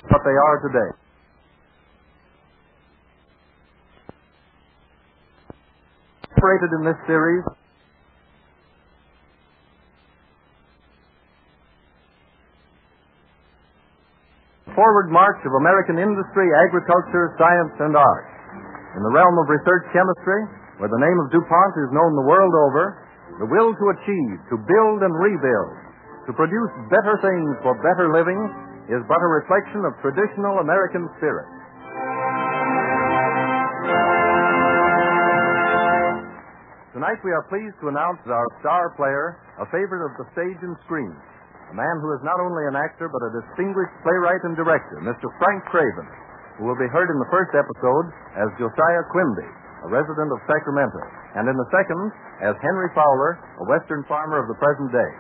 what they are today. Operated in this series forward march of American industry, agriculture, science, and art. In the realm of research chemistry, where the name of DuPont is known the world over, the will to achieve, to build and rebuild, to produce better things for better living is but a reflection of traditional American spirit. Tonight we are pleased to announce our star player, a favorite of the stage and screen, a man who is not only an actor but a distinguished playwright and director, Mr. Frank Craven, who will be heard in the first episode as Josiah Quimby, a resident of Sacramento, and in the second as Henry Fowler, a Western farmer of the present day.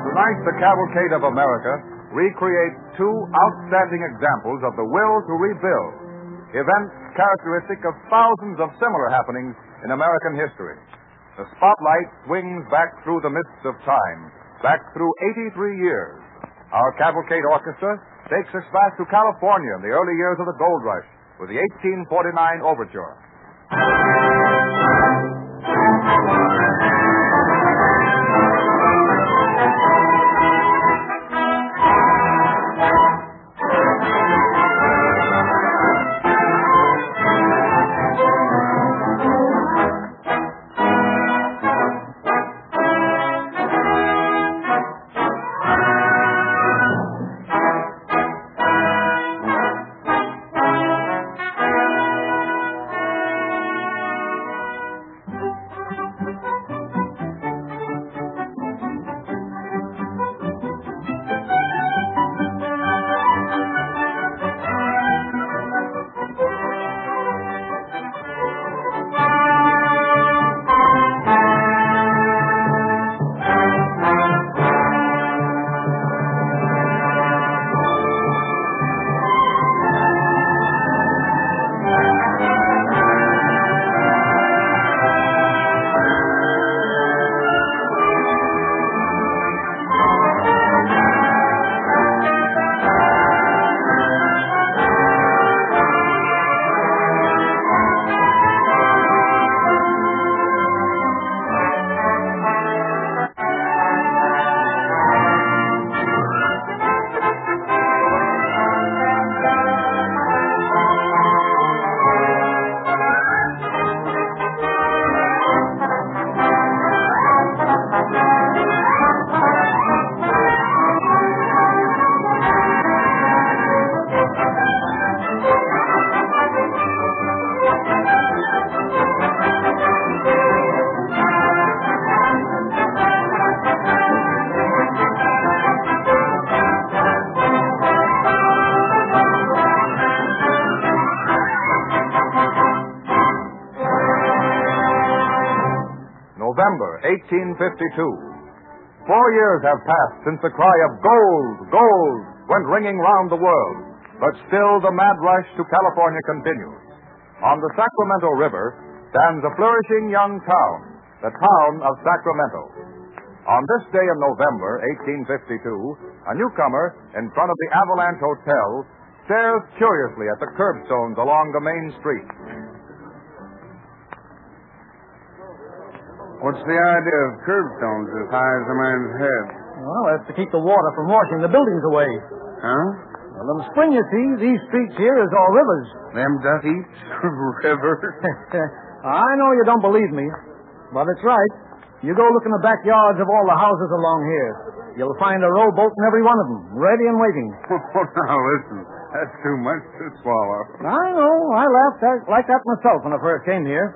Tonight, the Cavalcade of America recreates two outstanding examples of the will to rebuild, events characteristic of thousands of similar happenings in American history. The spotlight swings back through the mists of time, back through 83 years. Our Cavalcade Orchestra takes us back to California in the early years of the Gold Rush with the 1849 Overture. November 1852. 4 years have passed since the cry of gold, gold went ringing round the world, but still the mad rush to California continues. On the Sacramento River stands a flourishing young town, the town of Sacramento. On this day in November 1852, a newcomer in front of the Avalanche Hotel stares curiously at the curbstones along the main street. What's the idea of curbstones as high as a man's head? Well, that's to keep the water from washing the buildings away. Huh? Well, in the spring, you see, these streets here is all rivers. Them duckies? Rivers? I know you don't believe me, but it's right. You go look in the backyards of all the houses along here. You'll find a rowboat in every one of them, ready and waiting. Oh, now listen, that's too much to swallow. I know. I laughed like that myself when I first came here.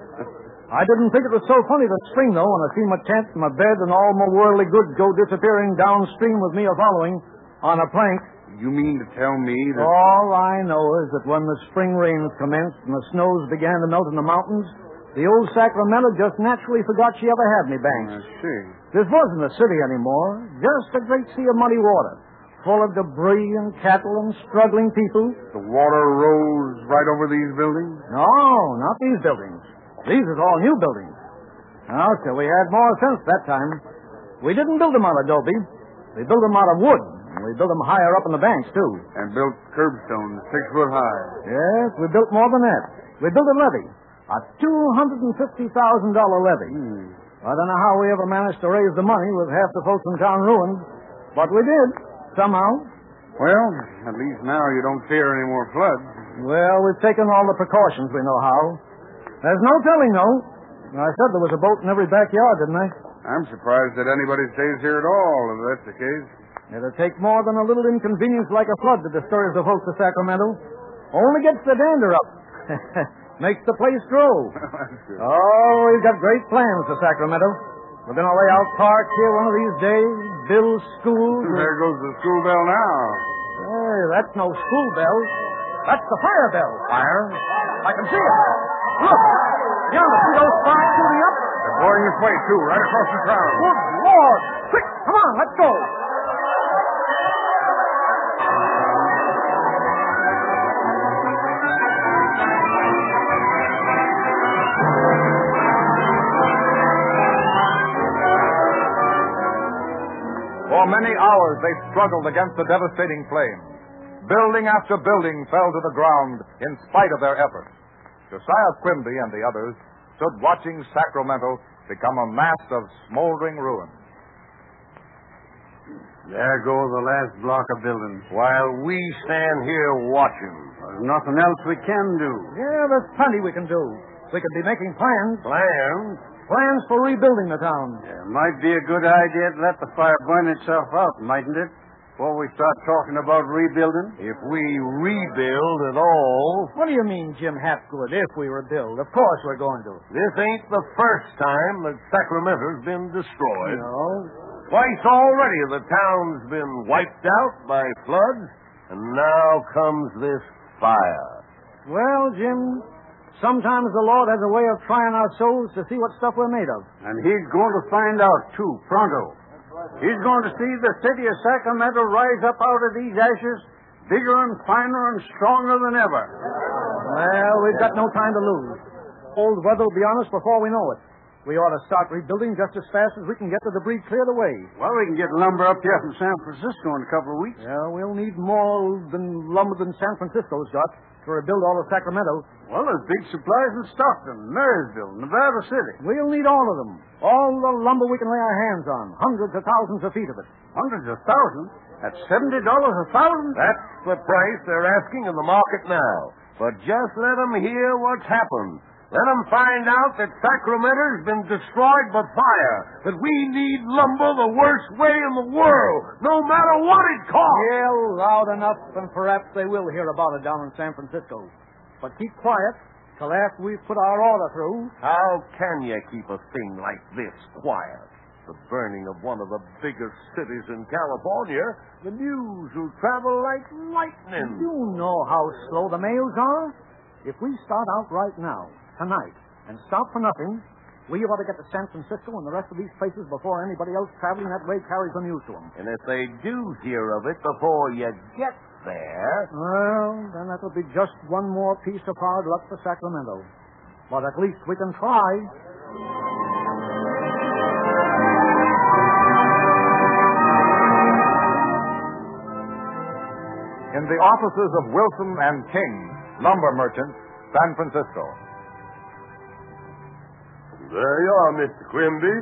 I didn't think it was so funny this spring, though, when I see my tent, my bed, and all my worldly goods go disappearing downstream with me a-following on a plank. You mean to tell me that... All I know is that when the spring rains commenced and the snows began to melt in the mountains, the old Sacramento just naturally forgot she ever had any banks. I see. This wasn't a city anymore, just a great sea of muddy water, full of debris and cattle and struggling people. The water rose right over these buildings? No, not these buildings. These are all new buildings. Now, so we had more sense that time. We didn't build them out of adobe. We built them out of wood. And we built them higher up in the banks, too. And built curbstones 6 foot high. Yes, we built more than that. We built a levee. A $250,000 levee. I don't know how we ever managed to raise the money with half the folks in town ruined. But we did, somehow. Well, at least now you don't fear any more floods. Well, we've taken all the precautions we know how. There's no telling, though. I said there was a boat in every backyard, didn't I? I'm surprised that anybody stays here at all, if that's the case. It'll take more than a little inconvenience like a flood to discourage the folks of Sacramento. Only gets the dander up. Makes the place grow. Oh, we've got great plans for Sacramento. We're going to lay out parks here one of these days, build schools. There goes the school bell now. Hey, that's no school bell. That's the fire bell. Fire? I can see it. Look, yonder, see those sparks shooting up? They're going this way, too, right across the town. Good Lord. Quick, come on, let's go. For many hours they struggled against the devastating flames. Building after building fell to the ground in spite of their efforts. Josiah Quimby and the others stood watching Sacramento become a mass of smoldering ruins. There goes the last block of buildings. While we stand here watching. There's nothing else we can do. Yeah, there's plenty we can do. We could be making plans. Plans? Plans for rebuilding the town. Yeah, it might be a good idea to let the fire burn itself out, mightn't it? Before we start talking about rebuilding. If we rebuild at all. What do you mean, Jim Hapgood, if we rebuild? Of course we're going to. This ain't the first time that Sacramento's been destroyed. No. Twice already the town's been wiped out by floods, and now comes this fire. Well, Jim, sometimes the Lord has a way of trying our souls to see what stuff we're made of. And he's going to find out, too, pronto. He's going to see the city of Sacramento rise up out of these ashes bigger and finer and stronger than ever. Well, we've got no time to lose. Old weather will be on us before we know it. We ought to start rebuilding just as fast as we can get the debris cleared away. Well, we can get lumber up here from San Francisco in a couple of weeks. Yeah, we'll need more than lumber than San Francisco's got to rebuild all of Sacramento. Well, there's big supplies in Stockton, Marysville, Nevada City. We'll need all of them. All the lumber we can lay our hands on. Hundreds of thousands of feet of it. Hundreds of thousands? That's $70 a thousand? That's the price they're asking in the market now. But just let them hear what's happened. Let them find out that Sacramento's been destroyed by fire. That we need lumber the worst way in the world, no matter what it costs. Yell loud enough, and perhaps they will hear about it down in San Francisco. But keep quiet till after we've put our order through. How can you keep a thing like this quiet? The burning of one of the biggest cities in California, the news will travel like lightning. You know how slow the mails are. If we start out right now, tonight, and stop for nothing, we ought to get to San Francisco and the rest of these places before anybody else traveling that way carries the news to them. And if they do hear of it before you get there... Well, then that will be just one more piece of hard luck for Sacramento. But at least we can try. In the offices of Wilson and King, lumber merchants, San Francisco. There you are, Mr. Quimby.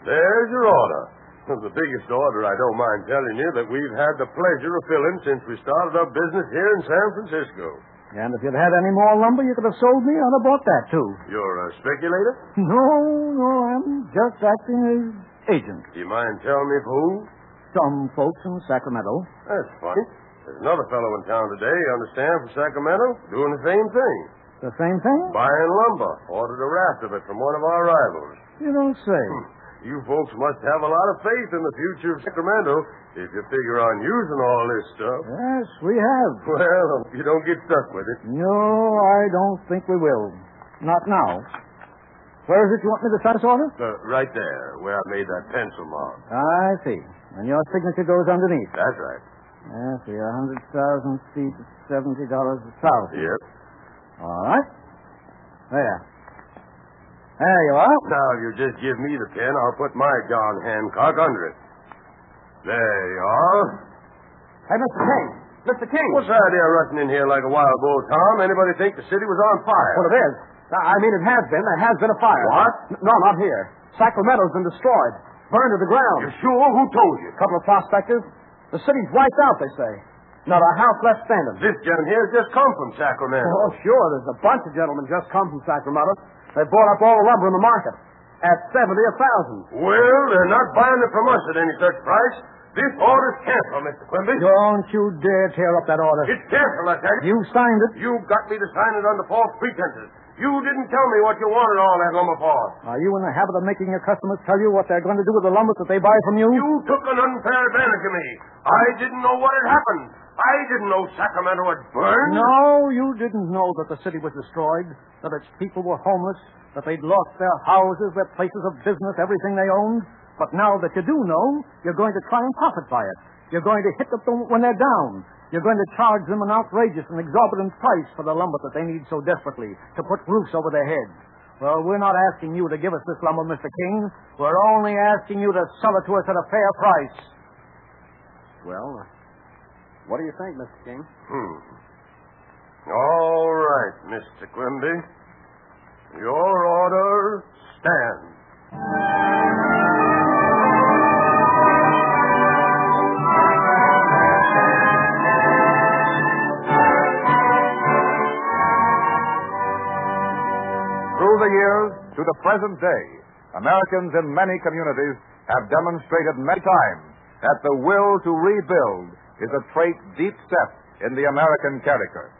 There's your order. The biggest order, I don't mind telling you, that we've had the pleasure of filling since we started our business here in San Francisco. And if you'd had any more lumber you could have sold me, I'd have bought that, too. You're a speculator? No, I'm just acting as agent. Do you mind telling me for who? Some folks in Sacramento. That's funny. There's another fellow in town today, you understand, from Sacramento, doing the same thing. The same thing? Buying lumber. Ordered a raft of it from one of our rivals. You don't say. You folks must have a lot of faith in the future of Sacramento if you figure on using all this stuff. Yes, we have. Well, you don't get stuck with it. No, I don't think we will. Not now. Where is it you want me to sign this order? Right there, where I made that pencil mark. I see. And your signature goes underneath. That's right. See, 100,000 feet at $70 a thousand. Yep. All right. There. There you are. Now, if you just give me the pen, I'll put my John Hancock under it. There you are. Hey, Mr. King. Mr. King. What's the idea of rushing in here like a wild bull, Tom? Anybody think the city was on fire? Well, it is. I mean, it has been. There has been a fire. What? No, not here. Sacramento's been destroyed. Burned to the ground. You sure? Who told you? A couple of prospectors. The city's wiped out, they say. Not a house left standing. This gentleman here has just come from Sacramento. Oh, sure. There's a bunch of gentlemen just come from Sacramento. They bought up all the lumber in the market at $70 a thousand. Well, they're not buying it from us at any such price. This order's canceled, Mr. Quimby. Don't you dare tear up that order. It's canceled, I tell you. You signed it. You got me to sign it under false pretenses. You didn't tell me what you wanted all that lumber for. Are you in the habit of making your customers tell you what they're going to do with the lumber that they buy from you? You took an unfair advantage of me. I didn't know what had happened. I didn't know Sacramento had burned. No, you didn't know that the city was destroyed, that its people were homeless, that they'd lost their houses, their places of business, everything they owned. But now that you do know, you're going to try and profit by it. You're going to hit them when they're down. You're going to charge them an outrageous and exorbitant price for the lumber that they need so desperately to put roofs over their heads. Well, we're not asking you to give us this lumber, Mr. King. We're only asking you to sell it to us at a fair price. Well, what do you think, Mr. King? All right, Mr. Quimby. Your order stands. Through the years, to the present day, Americans in many communities have demonstrated many times that the will to rebuild is a trait deep set in the American character.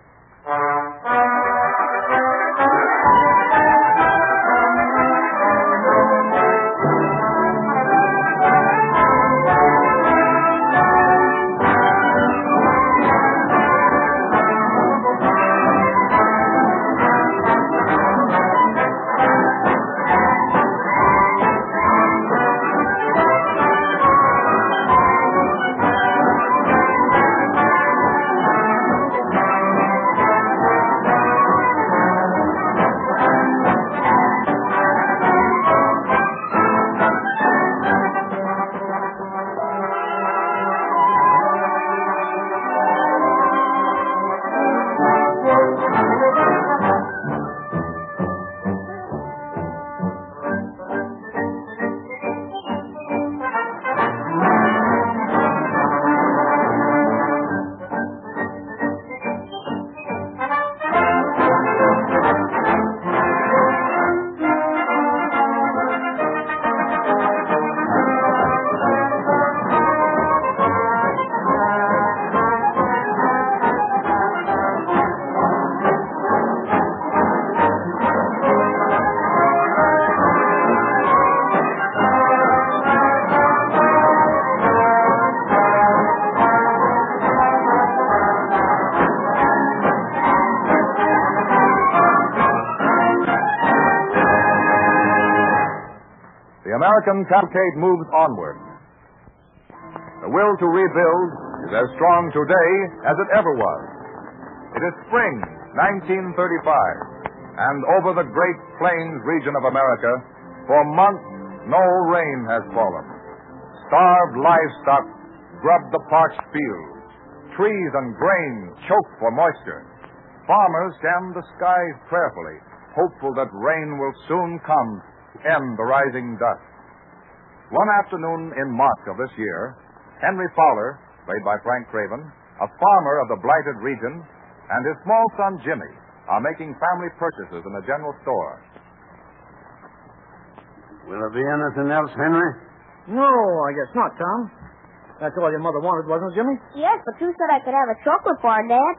American Cavalcade moves onward. The will to rebuild is as strong today as it ever was. It is spring 1935, and over the Great Plains region of America, for months no rain has fallen. Starved livestock grub the parched fields. Trees and grain choke for moisture. Farmers scan the skies prayerfully, hopeful that rain will soon come to end the rising dust. One afternoon in March of this year, Henry Fowler, played by Frank Craven, a farmer of the blighted region, and his small son Jimmy are making family purchases in a general store. Will there be anything else, Henry? No, I guess not, Tom. That's all your mother wanted, wasn't it, Jimmy? Yes, but you said I could have a chocolate bar, Dad.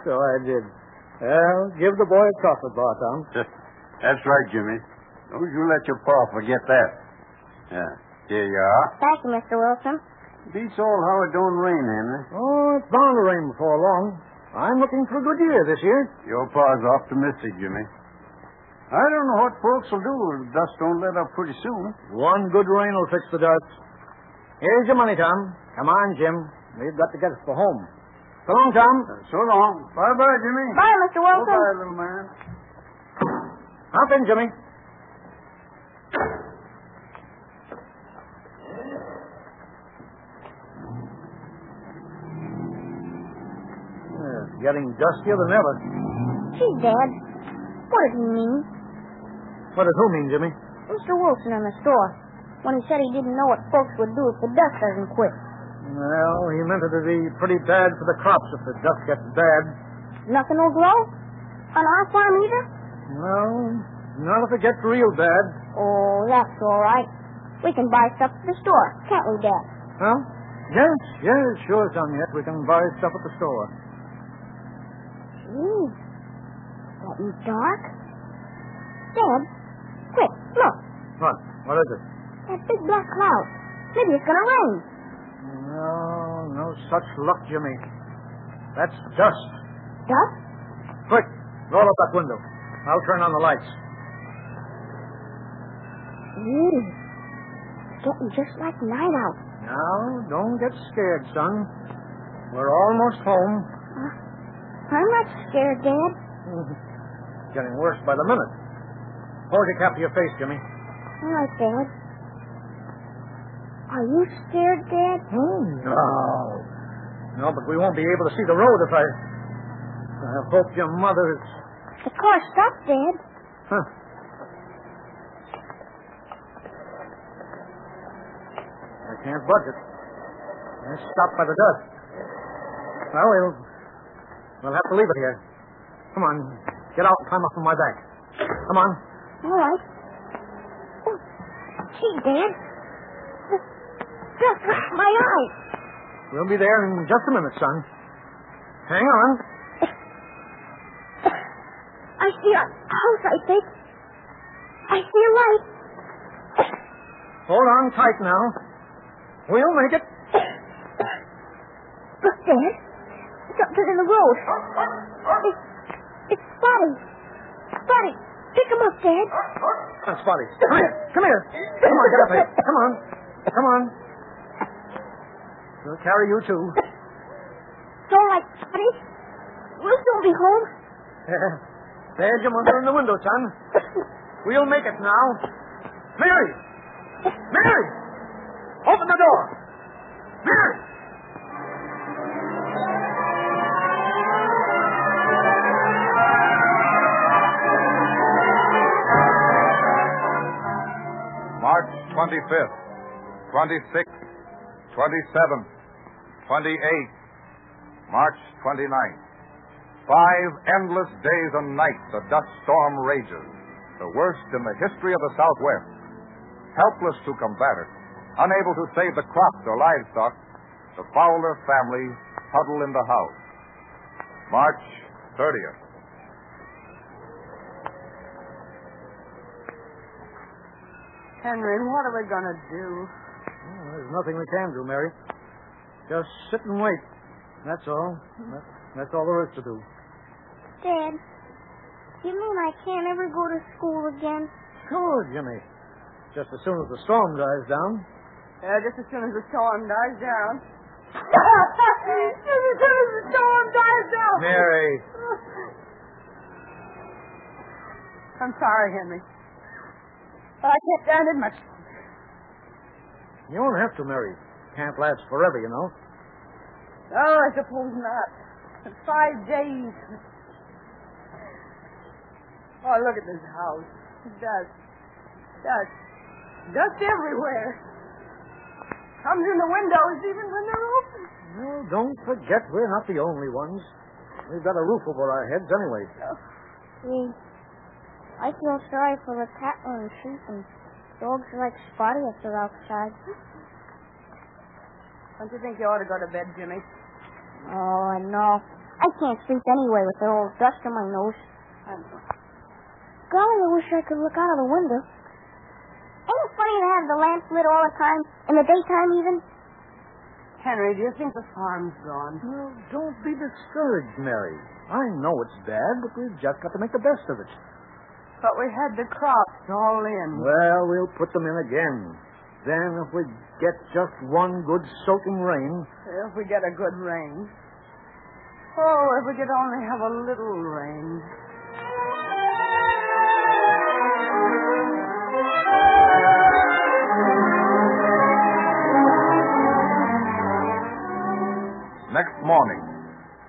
So I did. Well, give the boy a chocolate bar, Tom. That's right, Jimmy. Don't you let your pa forget that. Yeah. Here you are. Thank you, Mr. Wilson. Beats all how it don't rain, Henry. Oh, it's bound to rain before long. I'm looking for a good year this year. Your pa's optimistic, Jimmy. I don't know what folks will do if the dust don't let up pretty soon. One good rain will fix the dust. Here's your money, Tom. Come on, Jim. We've got to get us for home. So long, Tom. So long. Bye-bye, Jimmy. Bye, Mr. Wilson. Bye-bye, little man. Hop in, Jimmy. It's getting dustier than ever. Gee, Dad. What did he mean? What did who mean, Jimmy? Mr. Wilson in the store. When he said he didn't know what folks would do if the dust doesn't quit. Well, he meant it to be pretty bad for the crops if the dust gets bad. Nothing will grow? On our farm either? Well, not if it gets real bad. Oh, that's all right. We can buy stuff at the store, can't we, Dad? Huh? Yes, sure, son. Yes, we can buy stuff at the store. Gee, getting dark. Dad, quick, look. What? What is it? That big black cloud. Maybe it's going to rain. No such luck, Jimmy. That's dust. Dust? Quick, roll up that window. I'll turn on the lights. Gee, getting just like night out. Now, don't get scared, son. We're almost home. I'm not scared, Dad. Getting worse by the minute. Hold your cap to your face, Jimmy. All right, Dad. Are you scared, Dad? No, but we won't be able to see the road if I hope your mother's... The car stopped, Dad. Huh. I can't budge it. It's stopped by the dust. Well, we'll have to leave it here. Come on, get out and climb up on my back. Come on. All right. Oh, gee, Dad. Just hurt my eyes. We'll be there in just a minute, son. Hang on. I see a house, I think. I see a light. Hold on tight now. We'll make it. Look, Dad. Something in the road. It's Spotty. Spotty, pick him up, Dad. Come on, Spotty. Come here. Come on, get up here. Come on. We'll carry you, too. It's all right, Spotty. We'll soon be home. There's your mother in the window, son. We'll make it now. Mary! Open the door! Mary! March 25th, 26th, 27th, 28th, March 29th. 5 endless days and nights a dust storm rages, the worst in the history of the Southwest. Helpless to combat it, unable to save the crops or livestock, the Fowler family huddle in the house. March 30th. Henry, what are we going to do? Well, there's nothing we can do, Mary. Just sit and wait. That's all. That's all there is to do. Dad, you mean I can't ever go to school again? Sure, Jimmy. Just as soon as the storm dies down. Just as soon as the storm dies down. Just as soon as the storm dies down. Mary. I'm sorry, Henry. But I can't stand it much. You won't have to, Mary. Can't last forever, you know. Oh, I suppose not. 5 days. Oh, look at this house. Dust everywhere. Comes in the windows even when they're open. Well, don't forget we're not the only ones. We've got a roof over our heads anyway. Gee, I feel sorry for the cattle and sheep and dogs like Spotty if they're outside. Don't you think you ought to go to bed, Jimmy? Oh, no. I can't sleep anyway with the old dust on my nose. Golly, I wish I could look out of the window. Ain't it funny to have the lamps lit all the time, in the daytime even? Henry, do you think the farm's gone? Well, don't be discouraged, Mary. I know it's bad, but we've just got to make the best of it. But we had the crops all in. Well, we'll put them in again. Then if we get just one good soaking rain... If we get a good rain. Oh, if we could only have a little rain. Next morning,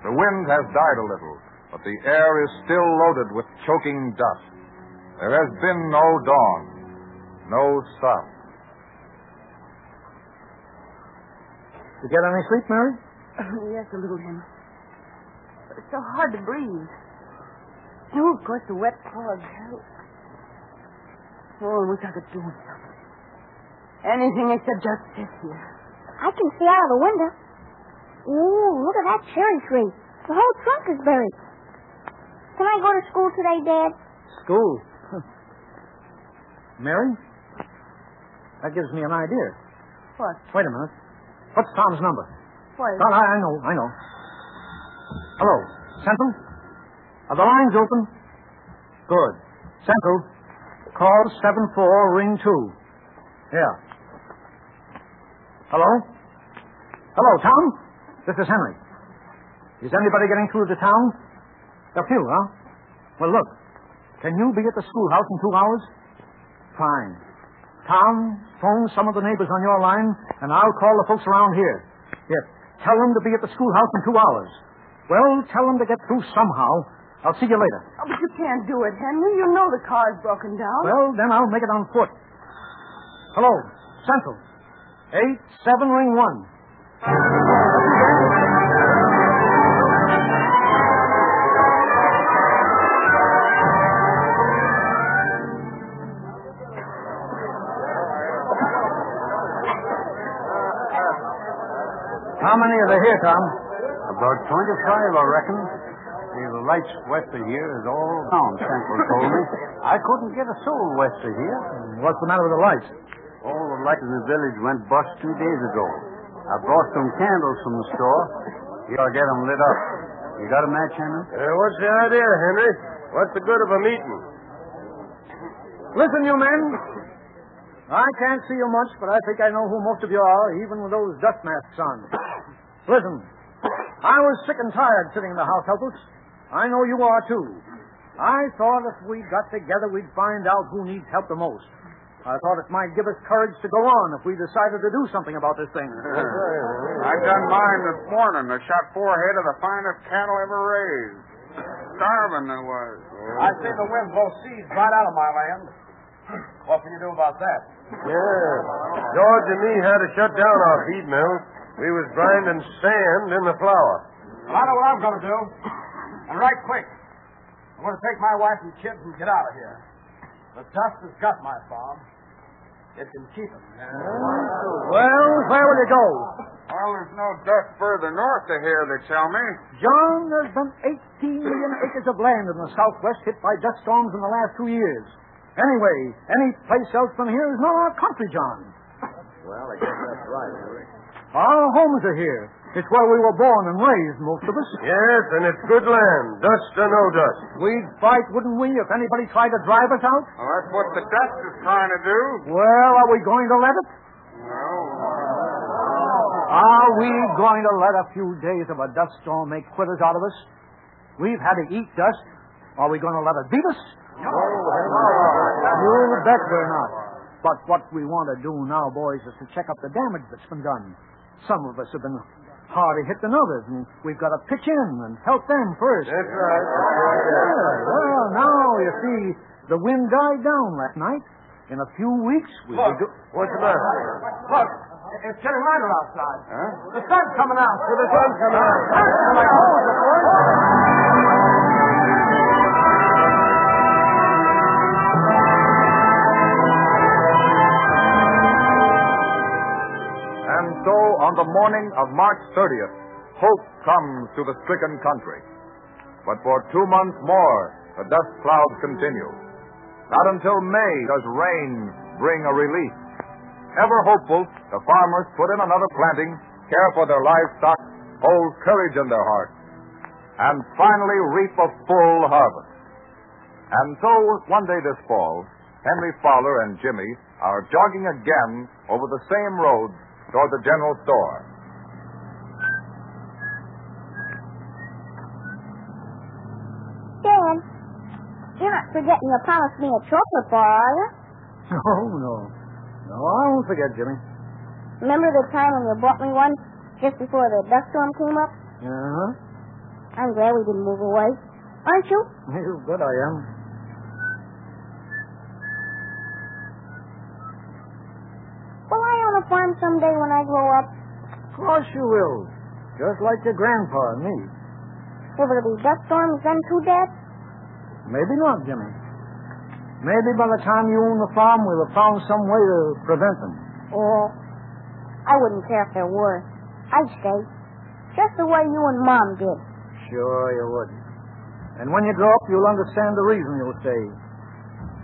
the wind has died a little, but the air is still loaded with choking dust. There has been no dawn, no sun. You get any sleep, Mary? Yes, a little, Henry. It's so hard to breathe. Oh, of course, the wet clogs help. Oh, I wish I could do something. Anything except just sit here. I can see out of the window. Ooh, look at that cherry tree. The whole trunk is buried. Can I go to school today, Dad? School? Mary? That gives me an idea. What? Wait a minute. What's Tom's number? What? Tom, I know. Hello, Central? Are the lines open? Good. Central, call 74, ring 2. Yeah. Hello? Hello, Tom? This is Henry. Is anybody getting through to town? A few, huh? Well, look. Can you be at the schoolhouse in 2 hours? Fine. Tom, phone some of the neighbors on your line, and I'll call the folks around here. Yes. Tell them to be at the schoolhouse in 2 hours. Well, tell them to get through somehow. I'll see you later. Oh, but you can't do it, Henry. You know the car's broken down. Well, then I'll make it on foot. Hello, Central. 87, ring 1. How many are there here, Tom? About 25, I reckon. The lights west of here is all down, Central told me. I couldn't get a soul west of here. What's the matter with the lights? All the lights in the village went bust 2 days ago. I brought some candles from the store. You'll get them lit up. You got a match, Henry? What's the idea, Henry? What's the good of a meeting? Listen, you men. I can't see you much, but I think I know who most of you are, even with those dust masks on. Listen, I was sick and tired sitting in the house helpless. I know you are, too. I thought if we got together, we'd find out who needs help the most. I thought it might give us courage to go on if we decided to do something about this thing. I done mine this morning. I shot 4 head of the finest cattle ever raised. Starving there was. I see the wind blow seeds right out of my land. What can you do about that? Yeah. George and me had to shut down our feed mill. We was grinding sand in the flour. Well, I know what I'm going to do. And right quick. I'm going to take my wife and kids and get out of here. The dust has got my farm. It can keep them. Well, where will you go? Well, there's no dust further north of here, they tell me. John, there's been 18 million acres of land in the southwest hit by dust storms in the last 2 years. Anyway, any place else than here is not our country, John. Well, I guess that's right, Henry. Our homes are here. It's where we were born and raised, most of us. Yes, and it's good land. Dust or no dust. We'd fight, wouldn't we, if anybody tried to drive us out? Well, that's what the dust is trying to do. Well, are we going to let it? Well, Are we going to let a few days of a dust storm make quitters out of us? We've had to eat dust. Are we going to let it beat us? No. You bet we're not. But what we want to do now, boys, is to check up the damage that's been done. Some of us have been harder hit than others, and we've got to pitch in and help them first. That's right. Yeah, well, now, you see, the wind died down last night. In a few weeks, we'll be... What's the matter? Look, it's getting lighter outside. huh? The sun's coming out. The sun's coming out. And so, on the morning of March 30th, hope comes to the stricken country. But for 2 months more, the dust clouds continue. Not until May does rain bring a relief. Ever hopeful, the farmers put in another planting, care for their livestock, hold courage in their hearts, and finally reap a full harvest. And so, one day this fall, Henry Fowler and Jimmy are jogging again over the same road toward the general store. Dad, you're not forgetting you promised me a chocolate bar, are you? No. No, I won't forget, Jimmy. Remember the time when you bought me one just before the dust storm came up? Uh-huh. I'm glad we didn't move away. Aren't you? You bet I am. Will I own a farm someday when I grow up? Of course you will. Just like your grandpa and me. Will there be dust storms then too, Dad? Maybe not, Jimmy. Maybe by the time you own the farm, we'll have found some way to prevent them. Oh, I wouldn't care if there were. I'd stay. Just the way you and Mom did. Sure you would. And when you grow up, you'll understand the reason you'll stay.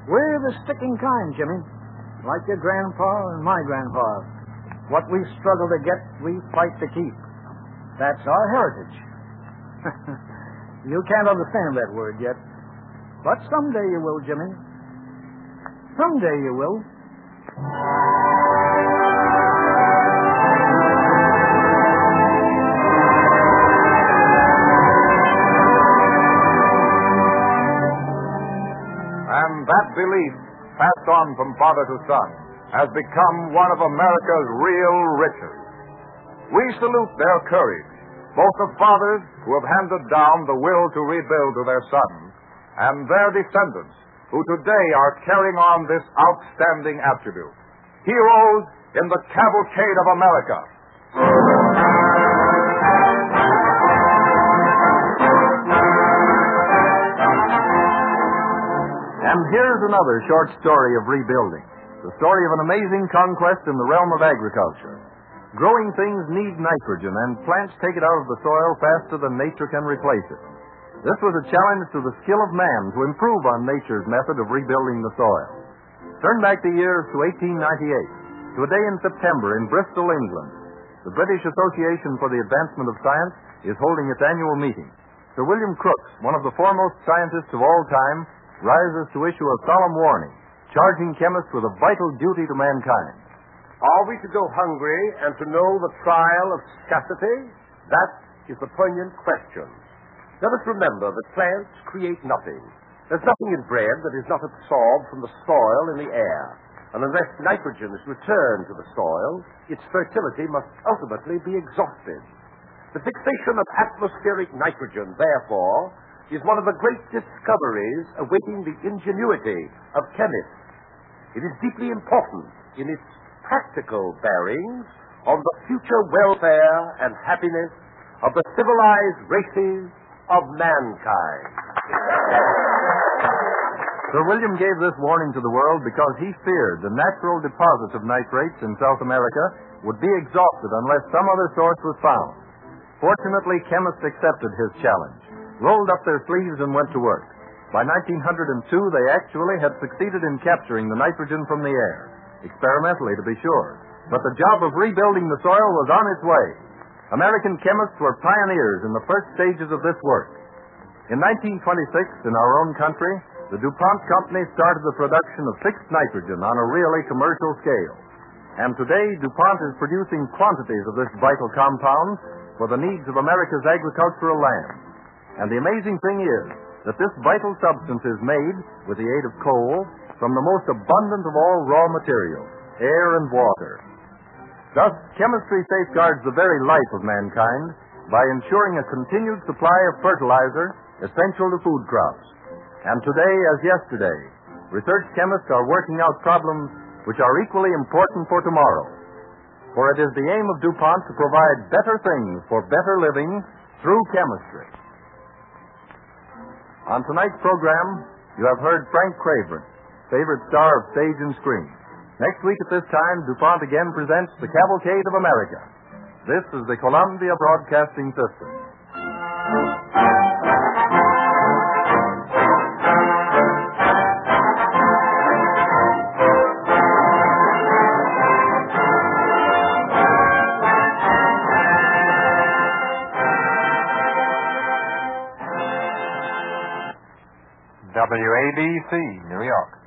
We're the sticking kind, Jimmy. Like your grandpa and my grandpa. What we struggle to get, we fight to keep. That's our heritage. You can't understand that word yet. But someday you will, Jimmy. Someday you will. And that belief, passed on from father to son, has become one of America's real riches. We salute their courage, both the fathers who have handed down the will to rebuild to their sons, and their descendants, who today are carrying on this outstanding attribute. Heroes in the Cavalcade of America. And here's another short story of rebuilding. The story of an amazing conquest in the realm of agriculture. Growing things need nitrogen, and plants take it out of the soil faster than nature can replace it. This was a challenge to the skill of man to improve on nature's method of rebuilding the soil. Turn back the years to 1898, to a day in September in Bristol, England. The British Association for the Advancement of Science is holding its annual meeting. Sir William Crookes, one of the foremost scientists of all time, rises to issue a solemn warning, charging chemists with a vital duty to mankind. Are we to go hungry and to know the trial of scarcity? That is the poignant question. Let us remember that plants create nothing. There's nothing in bread that is not absorbed from the soil in the air. And unless nitrogen is returned to the soil, its fertility must ultimately be exhausted. The fixation of atmospheric nitrogen, therefore, is one of the great discoveries awaiting the ingenuity of chemists. It is deeply important in its practical bearings on the future welfare and happiness of the civilized races of mankind. Sir William gave this warning to the world because he feared the natural deposits of nitrates in South America would be exhausted unless some other source was found. Fortunately, chemists accepted his challenge, rolled up their sleeves, and went to work. By 1902, they actually had succeeded in capturing the nitrogen from the air, experimentally to be sure. But the job of rebuilding the soil was on its way. American chemists were pioneers in the first stages of this work. In 1926, in our own country, the DuPont company started the production of fixed nitrogen on a really commercial scale. And today, DuPont is producing quantities of this vital compound for the needs of America's agricultural land. And the amazing thing is that this vital substance is made, with the aid of coal, from the most abundant of all raw materials, air and water. Thus, chemistry safeguards the very life of mankind by ensuring a continued supply of fertilizer essential to food crops. And today, as yesterday, research chemists are working out problems which are equally important for tomorrow. For it is the aim of DuPont to provide better things for better living through chemistry. On tonight's program, you have heard Frank Craven, favorite star of stage and screen. Next week at this time, DuPont again presents the Cavalcade of America. This is the Columbia Broadcasting System. WABC, New York.